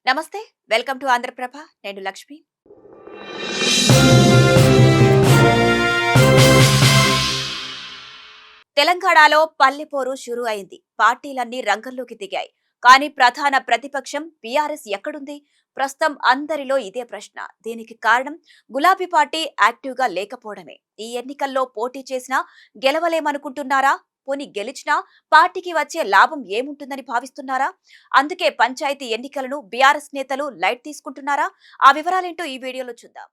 నమస్తే, welcome to Andhraprabha. నేను లక్ష్మి. తెలంగాణలో పల్లెపోరు షురు అయింది. పార్టీలన్నీ రంగంలోకి దిగాయి. కానీ ప్రధాన ప్రతిపక్షం బీఆర్ఎస్ ఎక్కడుంది? ప్రస్తుతం అందరిలో ఇదే ప్రశ్న. దీనికి కారణం గులాబీ పార్టీ యాక్టివ్ గా లేకపోవడమే. ఈ ఎన్నికల్లో పోటీ చేసినా గెలవలేమనుకుంటున్నారా? పోనీ గెలిచినా పార్టీకి వచ్చే లాభం ఏముంటుందని భావిస్తున్నారా? అందుకే పంచాయతీ ఎన్నికలను బీఆర్ఎస్ నేతలు లైట్ తీసుకుంటున్నారా? ఆ వివరాలేంటో ఈ వీడియోలో చూద్దాం.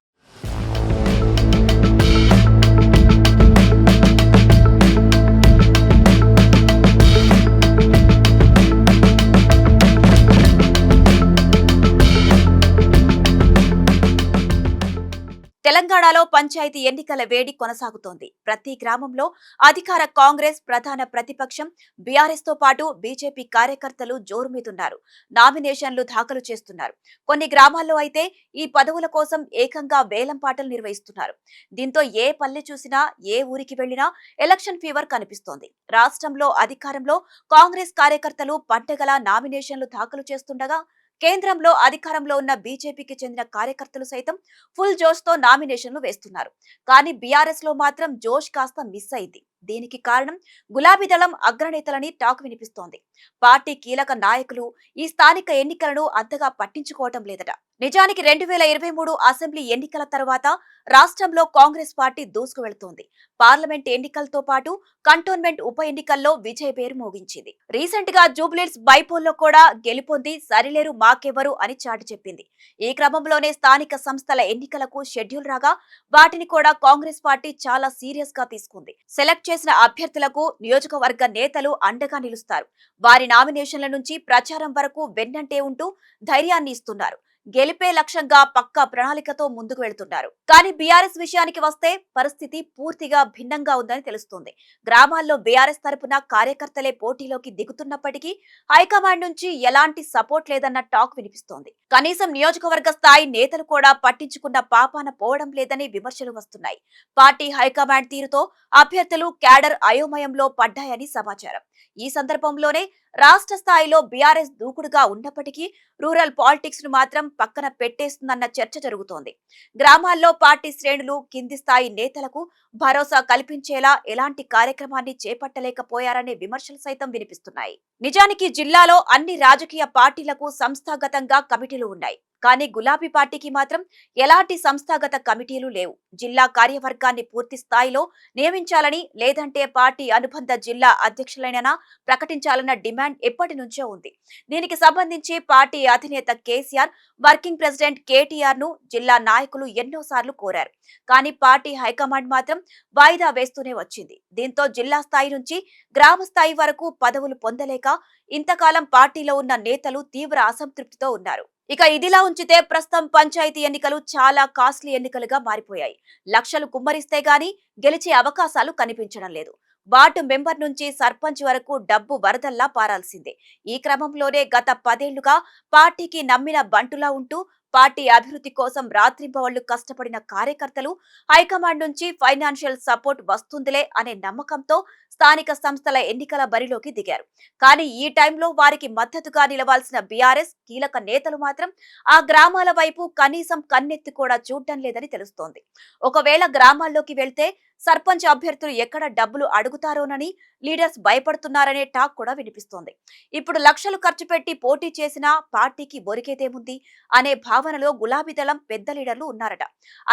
తెలంగాణలో పంచాయతీ ఎన్నికల వేడి కొనసాగుతోంది. ప్రతి గ్రామంలో అధికార కాంగ్రెస్, ప్రధాన ప్రతిపక్షం బీఆర్ఎస్ తో పాటు బీజేపీ కార్యకర్తలు జోరు మీదున్నారు. నామినేషన్లు దాఖలు చేస్తున్నారు. కొన్ని గ్రామాల్లో అయితే ఈ పదవుల కోసం ఏకంగా వేలం పాటలు నిర్వహిస్తున్నారు. దీంతో ఏ పల్లె చూసినా, ఏ ఊరికి వెళ్లినా ఎలక్షన్ ఫీవర్ కనిపిస్తోంది. రాష్ట్రంలో అధికారంలో కాంగ్రెస్ కార్యకర్తలు పంటగల నామినేషన్లు దాఖలు చేస్తుండగా, కేంద్రంలో అధికారంలో ఉన్న బీజేపీకి చెందిన కార్యకర్తలు సైతం ఫుల్ జోష్ తో నామినేషన్లు వేస్తున్నారు. కానీ బీఆర్ఎస్ లో మాత్రం జోష్ కాస్త మిస్ అయింది. దీనికి కారణం గులాబీ దళం అగ్రనేతలని టాక్ వినిపిస్తోంది. పార్టీ కీలక నాయకులు ఈ స్థానిక ఎన్నికలను అంతగా పట్టించుకోవటం లేదట. నిజానికి 2023 అసెంబ్లీ ఎన్నికల తర్వాత రాష్ట్రంలో కాంగ్రెస్ పార్టీ దూసుకు వెళుతోంది. పార్లమెంట్ ఎన్నికలతో పాటు కంటోన్మెంట్ ఉప ఎన్నికల్లో విజయ పేరు మోగించింది. రీసెంట్ గా జూబ్లీహిల్స్ బైపోల్లో కూడా గెలుపొంది సరిలేరు మాకెవరు అని చాటి చెప్పింది. ఈ క్రమంలోనే స్థానిక సంస్థల ఎన్నికలకు షెడ్యూల్ రాగా వాటిని కూడా కాంగ్రెస్ పార్టీ చాలా సీరియస్ గా తీసుకుంది. సెలెక్ట్ చేసిన అభ్యర్థులకు నియోజకవర్గ నేతలు అండగా నిలుస్తారు. వారి నామినేషన్ల నుంచి ప్రచారం వరకు వెన్నంటే ఉంటూ ధైర్యాన్ని ఇస్తున్నారు. గెలిపే లక్ష్యంగా పక్కా ప్రణాళికతో ముందుకు వెళ్తున్నారు. కానీ బీఆర్ఎస్ విషయానికి వస్తే పరిస్థితి పూర్తిగా భిన్నంగా ఉందని తెలుస్తోంది. గ్రామాల్లో బీఆర్ఎస్ తరపున కార్యకర్తలే పోటీలోకి దిగుతున్నప్పటికీ హైకమాండ్ నుంచి ఎలాంటి సపోర్ట్ లేదన్న టాక్ వినిపిస్తోంది. కనీసం నియోజకవర్గ స్థాయి నేతలు కూడా పట్టించుకున్న పాపాన పోవడం లేదని విమర్శలు వస్తున్నాయి. పార్టీ హైకమాండ్ తీరుతో అభ్యర్థులు క్యాడర్ అయోమయంలో పడ్డాయని సమాచారం. ఈ సందర్భంలోనే రాష్ట్ర స్థాయిలో బీఆర్ఎస్ దూకుడుగా ఉన్నప్పటికీ రూరల్ పాలిటిక్స్ ను మాత్రం పక్కన పెట్టేస్తుందన్న చర్చ జరుగుతోంది. గ్రామాల్లో పార్టీ శ్రేణులు కింది స్థాయి నేతలకు భరోసా కల్పించేలా ఎలాంటి కార్యక్రమాన్ని చేపట్టలేకపోయారనే విమర్శలు సైతం వినిపిస్తున్నాయి. నిజానికి జిల్లాలో అన్ని రాజకీయ పార్టీలకు సంస్థాగతంగా కమిటీలు ఉన్నాయి. కానీ గులాబీ పార్టీకి మాత్రం ఎలాంటి సంస్థాగత కమిటీలు లేవు. జిల్లా కార్యవర్గాన్ని పూర్తి స్థాయిలో నియమించాలని, లేదంటే పార్టీ అనుబంధ జిల్లా అధ్యక్షులైనా ప్రకటించాలన్న డిమాండ్ ఎప్పటి నుంచో ఉంది. దీనికి సంబంధించి పార్టీ అధినేత కేసీఆర్, వర్కింగ్ ప్రెసిడెంట్ కేటీఆర్ ను జిల్లా నాయకులు ఎన్నోసార్లు కోరారు. కానీ పార్టీ హైకమాండ్ మాత్రం వాయిదా వేస్తూనే వచ్చింది. దీంతో జిల్లా స్థాయి నుంచి గ్రామ స్థాయి వరకు పదవులు పొందలేక ఇంతకాలం పార్టీలో ఉన్న నేతలు తీవ్ర అసంతృప్తితో ఉన్నారు. ఇక ఇదిలా ఉంచితే ప్రస్తుతం పంచాయతీ ఎన్నికలు చాలా కాస్ట్లీ ఎన్నికలుగా మారిపోయాయి. లక్షలు కుమ్మరిస్తే గాని గెలిచే అవకాశాలు కనిపించడం లేదు. వార్డు మెంబర్ నుంచి సర్పంచ్ వరకు డబ్బు వరదల్లా పారాల్సిందే. ఈ క్రమంలోనే గత 10 ఏళ్లుగా పార్టీకి నమ్మిన బంటులా ఉంటూ పార్టీ అభివృద్ధి కోసం రాత్రింబవళ్లు కష్టపడిన కార్యకర్తలు హైకమాండ్ నుంచి ఫైనాన్షియల్ సపోర్ట్ వస్తుందిలే అనే నమ్మకంతో స్థానిక సంస్థల ఎన్నికల బరిలోకి దిగారు. కానీ ఈ టైంలో వారికి మద్దతుగా నిలవాల్సిన బీఆర్ఎస్ కీలక నేతలు మాత్రం ఆ గ్రామాల వైపు కనీసం కన్నెత్తి కూడా చూడటం లేదని తెలుస్తోంది. ఒకవేళ గ్రామాల్లోకి వెళ్తే సర్పంచ్ అభ్యర్థులు ఎక్కడ డబ్బులు అడుగుతారోనని లీడర్స్ భయపడుతున్నారనే టాక్ కూడా వినిపిస్తోంది. ఇప్పుడు లక్షలు ఖర్చు పెట్టి పోటీ చేసినా పార్టీకి ఒరిగేదేముంది అనే భావనలో గులాబీ దళం పెద్ద లీడర్లు ఉన్నారట.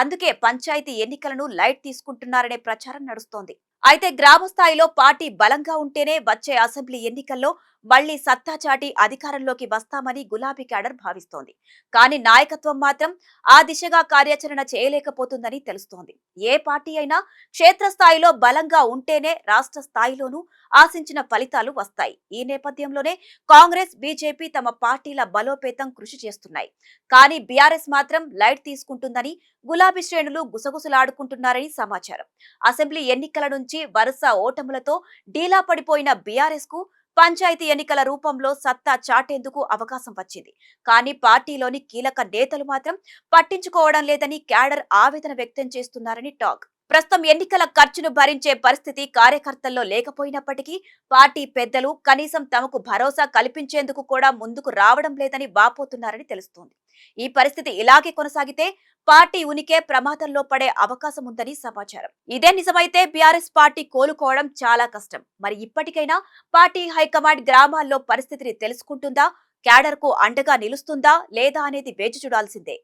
అందుకే పంచాయతీ ఎన్నికలను లైట్ తీసుకుంటున్నారనే ప్రచారం నడుస్తోంది. అయితే గ్రామ స్థాయిలో పార్టీ బలంగా ఉంటేనే వచ్చే అసెంబ్లీ ఎన్నికల్లో మళ్లీ సత్తా చాటి అధికారంలోకి వస్తామని గులాబీ క్యాడర్ భావిస్తోంది. కానీ నాయకత్వం మాత్రం ఆ దిశగా కార్యాచరణ చేయలేకపోతుందని తెలుస్తోంది. ఏ పార్టీ అయినా క్షేత్రస్థాయిలో బలంగా ఉంటేనే రాష్ట్ర స్థాయిలోనూ ఆశించిన ఫలితాలు వస్తాయి. ఈ నేపథ్యంలోనే కాంగ్రెస్, బీజేపీ తమ పార్టీల బలోపేతం కృషి చేస్తున్నాయి. కానీ బీఆర్ఎస్ మాత్రం లైట్ తీసుకుంటుందని గులాబీ శ్రేణులు గుసగుసలాడుకుంటున్నారని సమాచారం. అసెంబ్లీ ఎన్నికల నుంచి వరుస ఓటములతో డీలా పడిపోయిన బీఆర్ఎస్ కు పంచాయతీ ఎన్నికల రూపంలో సత్తా చాటేందుకు అవకాశం వచ్చింది. కానీ పార్టీలోని కీలక నేతలు మాత్రం పట్టించుకోవడం లేదని క్యాడర్ ఆవేదన వ్యక్తం చేస్తున్నారని టాక్. ప్రస్తుతం ఎన్నికల ఖర్చును భరించే పరిస్థితి కార్యకర్తల్లో లేకపోయినప్పటికీ పార్టీ పెద్దలు కనీసం తమకు భరోసా కల్పించేందుకు కూడా ముందుకు రావడం లేదని వాపోతున్నారని తెలుస్తోంది. ఈ పరిస్థితి ఇలాగే కొనసాగితే పార్టీ ఉనికే ప్రమాదంలో పడే అవకాశం ఉందని సమాచారం. ఇదే నిజమైతే బీఆర్ఎస్ పార్టీ కోలుకోవడం చాలా కష్టం. మరి ఇప్పటికైనా పార్టీ హైకమాండ్ గ్రామాల్లో పరిస్థితిని తెలుసుకుంటుందా, క్యాడర్ కు అండగా నిలుస్తుందా లేదా అనేది వేచి చూడాల్సిందే.